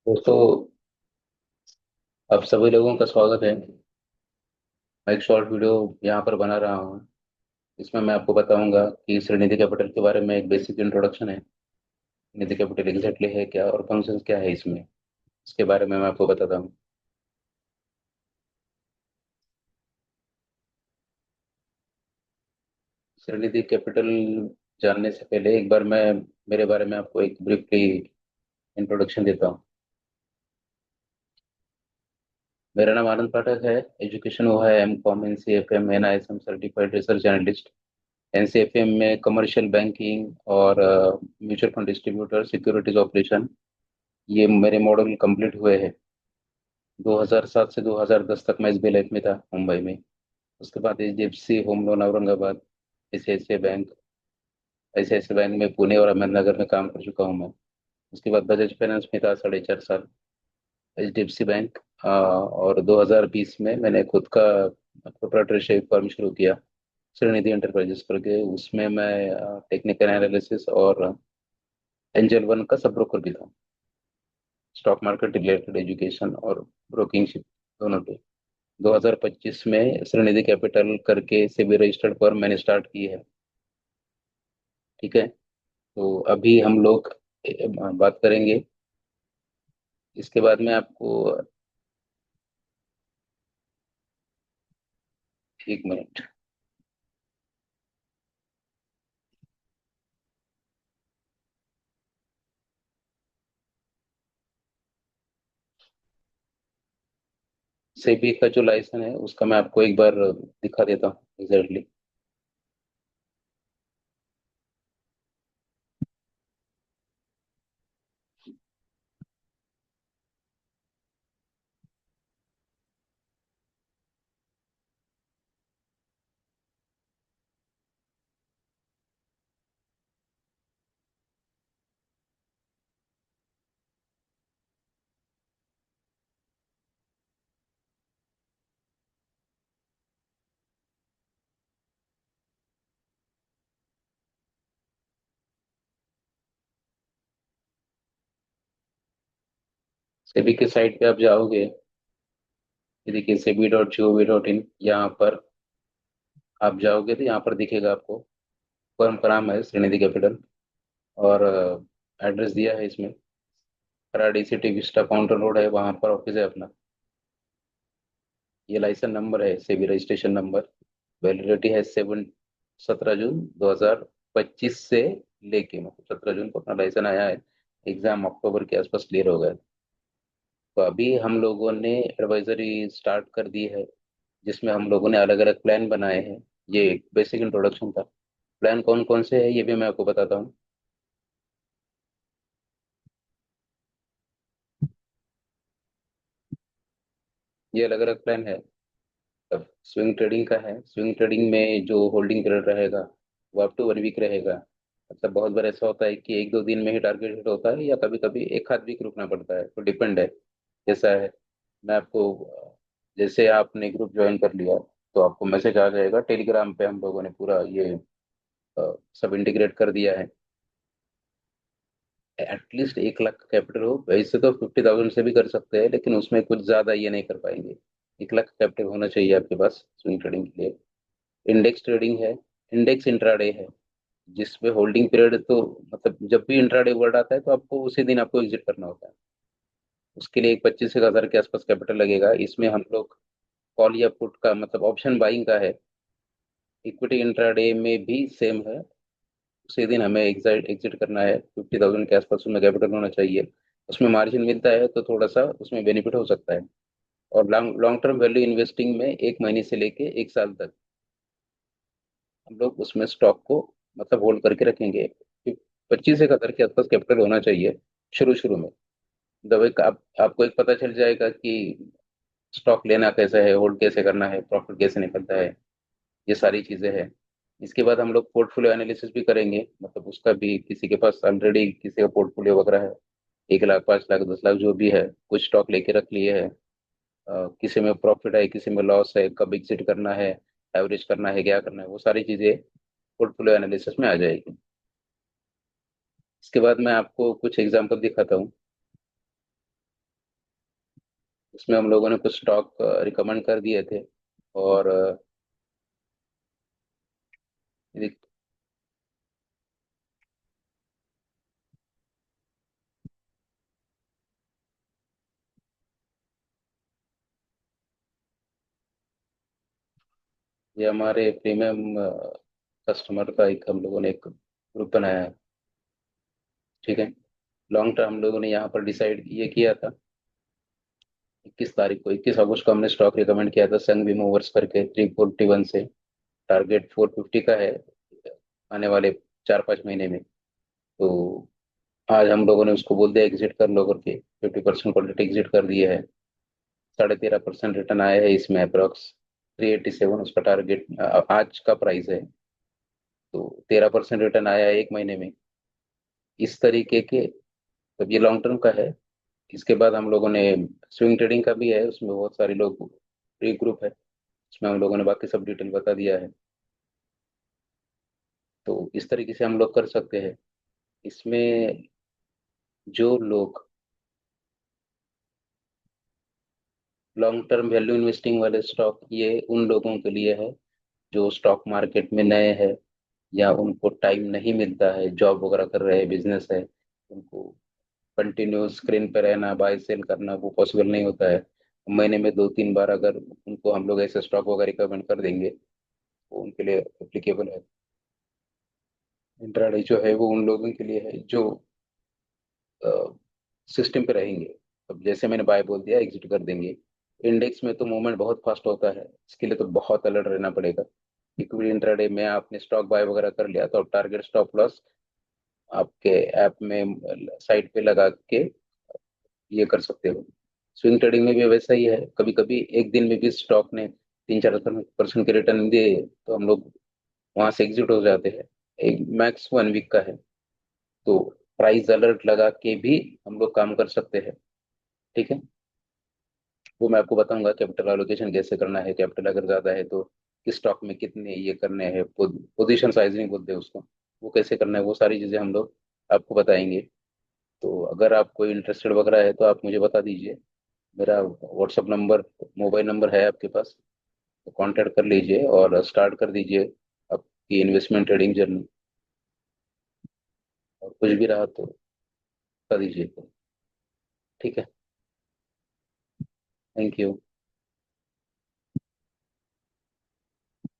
दोस्तों, आप सभी लोगों का स्वागत है। मैं एक शॉर्ट वीडियो यहाँ पर बना रहा हूँ। इसमें मैं आपको बताऊंगा कि श्रीनिधि कैपिटल के बारे में एक बेसिक इंट्रोडक्शन है। निधि कैपिटल एग्जैक्टली है क्या और फंक्शंस क्या है इसमें, इसके बारे में मैं आपको बताता हूँ। श्रीनिधि कैपिटल जानने से पहले एक बार मैं मेरे बारे में आपको एक ब्रीफली इंट्रोडक्शन देता हूँ। मेरा नाम आनंद पाठक है। एजुकेशन हुआ है M.Com NCFM NISM certified research analyst. NCFM में कमर्शियल बैंकिंग और mutual fund distributor securities operation, ये मेरे मॉडल कंप्लीट हुए हैं। 2007 से 2010 तक मैं SBI लाइफ में था, मुंबई में। उसके बाद HDFC home loan Aurangabad, ICICI bank में पुणे और अहमदनगर में काम कर चुका हूँ मैं। उसके बाद बजाज फाइनेंस में था 4.5 साल। HDFC बैंक और 2020 में मैंने खुद का प्रोप्राइटरशिप फर्म शुरू किया, श्रीनिधि एंटरप्राइजेस करके। उसमें मैं टेक्निकल एनालिसिस और एंजल वन का सब ब्रोकर भी था। स्टॉक मार्केट रिलेटेड एजुकेशन और ब्रोकिंगशिप दोनों पे। 2025 में श्रीनिधि कैपिटल करके सेबी रजिस्टर्ड फर्म मैंने स्टार्ट की है। ठीक है, तो अभी हम लोग बात करेंगे। इसके बाद में आपको, 1 मिनट। सेबी का जो लाइसेंस है उसका मैं आपको एक बार दिखा देता हूँ एग्जैक्टली। सेबी के साइट पे आप जाओगे, ये देखिए sebi.gov.in। यहाँ पर आप जाओगे तो यहाँ पर दिखेगा आपको। फर्म का नाम है श्रीनिधि कैपिटल और एड्रेस दिया है इसमें। कराड़ी सिटी विस्टा काउंटर रोड है, वहाँ पर ऑफिस है अपना। ये लाइसेंस नंबर है, सेबी रजिस्ट्रेशन नंबर। वैलिडिटी है 17 जून 2025 से लेके, मतलब 17 जून को अपना लाइसेंस आया है। एग्जाम अक्टूबर के आसपास क्लियर हो गया। तो अभी हम लोगों ने एडवाइजरी स्टार्ट कर दी है, जिसमें हम लोगों ने अलग अलग प्लान बनाए हैं। ये एक बेसिक इंट्रोडक्शन था। प्लान कौन कौन से है ये भी मैं आपको बताता हूँ। ये अलग अलग प्लान है। अब स्विंग ट्रेडिंग का है। स्विंग ट्रेडिंग में जो होल्डिंग पीरियड रहेगा वो अप टू 1 वीक रहेगा। मतलब बहुत बार ऐसा होता है कि 1-2 दिन में ही टारगेट हिट होता है, या कभी कभी एक आध वीक रुकना पड़ता है, तो डिपेंड है कैसा है। मैं आपको, जैसे आपने ग्रुप ज्वाइन कर लिया तो आपको मैसेज आ जाएगा टेलीग्राम पे। हम लोगों ने पूरा ये सब इंटीग्रेट कर दिया है। एटलीस्ट 1 लाख कैपिटल हो। वैसे तो 50,000 से भी कर सकते हैं, लेकिन उसमें कुछ ज्यादा ये नहीं कर पाएंगे। 1 लाख कैपिटल होना चाहिए आपके पास स्विंग ट्रेडिंग के लिए। इंडेक्स ट्रेडिंग है। इंडेक्स इंट्राडे है, जिसमें होल्डिंग पीरियड तो, मतलब जब भी इंट्राडे वर्ड आता है तो आपको उसी दिन आपको एग्जिट करना होता है। उसके लिए एक 25,000 के आसपास कैपिटल लगेगा। इसमें हम लोग कॉल या पुट का, मतलब ऑप्शन बाइंग का है। इक्विटी इंट्राडे में भी सेम है। उसी दिन हमें एग्जिट एग्जिट करना है। 50,000 के आसपास उसमें कैपिटल होना चाहिए। उसमें मार्जिन मिलता है तो थोड़ा सा उसमें बेनिफिट हो सकता है। और long long term value investing में 1 महीने से लेके 1 साल तक हम लोग उसमें स्टॉक को, मतलब होल्ड करके रखेंगे। 25,000 के आसपास कैपिटल होना चाहिए शुरू शुरू में। जब एक आपको एक पता चल जाएगा कि स्टॉक लेना कैसे है, होल्ड कैसे करना है, प्रॉफिट कैसे निकलता है, ये सारी चीजें हैं। इसके बाद हम लोग पोर्टफोलियो एनालिसिस भी करेंगे। मतलब उसका भी, किसी के पास ऑलरेडी किसी का पोर्टफोलियो वगैरह है, 1 लाख 5 लाख 10 लाख जो भी है, कुछ स्टॉक लेके रख लिए है। किसी में प्रॉफिट है, किसी में लॉस है, कब एग्जिट करना है, एवरेज करना है, क्या करना है, वो सारी चीजें पोर्टफोलियो एनालिसिस में आ जाएगी। इसके बाद मैं आपको कुछ एग्जांपल दिखाता हूँ। उसमें हम लोगों ने कुछ स्टॉक रिकमेंड कर दिए थे। और ये ये हमारे प्रीमियम कस्टमर का एक हम लोगों ने एक ग्रुप बनाया है। ठीक है। लॉन्ग टर्म हम लोगों ने यहाँ पर डिसाइड ये किया था, 21 तारीख को, 21 अगस्त को हमने स्टॉक रिकमेंड किया था संघ मूवर्स करके 341 से। टारगेट 450 का है आने वाले 4-5 महीने में। तो आज हम लोगों ने उसको बोल दिया एग्जिट कर लो करके, 50% क्वालिटी एग्जिट कर दिए है। 13.5% रिटर्न आया है इसमें, अप्रॉक्स 387 उसका टारगेट आज का प्राइस है। तो 13% रिटर्न आया है 1 महीने में। इस तरीके के, तब ये लॉन्ग टर्म का है। इसके बाद हम लोगों ने स्विंग ट्रेडिंग का भी है, उसमें बहुत सारे लोग, फ्री ग्रुप है, उसमें हम लोगों ने बाकी सब डिटेल बता दिया है। तो इस तरीके से हम लोग कर सकते हैं। इसमें जो लोग लॉन्ग टर्म वैल्यू इन्वेस्टिंग वाले स्टॉक, ये उन लोगों के लिए है जो स्टॉक मार्केट में नए हैं, या उनको टाइम नहीं मिलता है, जॉब वगैरह कर रहे हैं, बिजनेस है, उनको कंटिन्यूस स्क्रीन पे रहना, बाय सेल करना वो पॉसिबल नहीं होता है। महीने में 2-3 बार अगर उनको हम लोग ऐसे स्टॉक वगैरह रिकमेंड कर देंगे, वो उनके लिए एप्लीकेबल है। इंट्राडे जो है वो उन लोगों के लिए है जो सिस्टम पे रहेंगे। अब जैसे मैंने बाय बोल दिया, एग्जिट कर देंगे। इंडेक्स में तो मूवमेंट बहुत फास्ट होता है, इसके लिए तो बहुत अलर्ट रहना पड़ेगा। इक्विटी इंट्राडे में आपने स्टॉक बाय वगैरह कर लिया तो टारगेट स्टॉप लॉस आपके ऐप में साइट पे लगा के ये कर सकते हो। स्विंग ट्रेडिंग में भी वैसा ही है, कभी कभी एक दिन में भी स्टॉक ने 3-4% के रिटर्न दिए तो हम लोग वहां से एग्जिट हो जाते हैं। एक मैक्स 1 वीक का है। तो प्राइस अलर्ट लगा के भी हम लोग काम कर सकते हैं। ठीक है। वो मैं आपको बताऊंगा कैपिटल एलोकेशन कैसे करना है, कैपिटल अगर ज्यादा है तो किस स्टॉक में कितने ये करने हैं, पोजीशन साइजिंग बोलते हैं उसको, वो कैसे करना है, वो सारी चीजें हम लोग आपको बताएंगे। तो अगर आप कोई इंटरेस्टेड वगैरह है तो आप मुझे बता दीजिए। मेरा व्हाट्सअप नंबर, मोबाइल नंबर है आपके पास, तो कांटेक्ट कर लीजिए और स्टार्ट कर दीजिए आपकी इन्वेस्टमेंट ट्रेडिंग जर्नी। और कुछ भी रहा तो बता दीजिए। ठीक है। Thank you.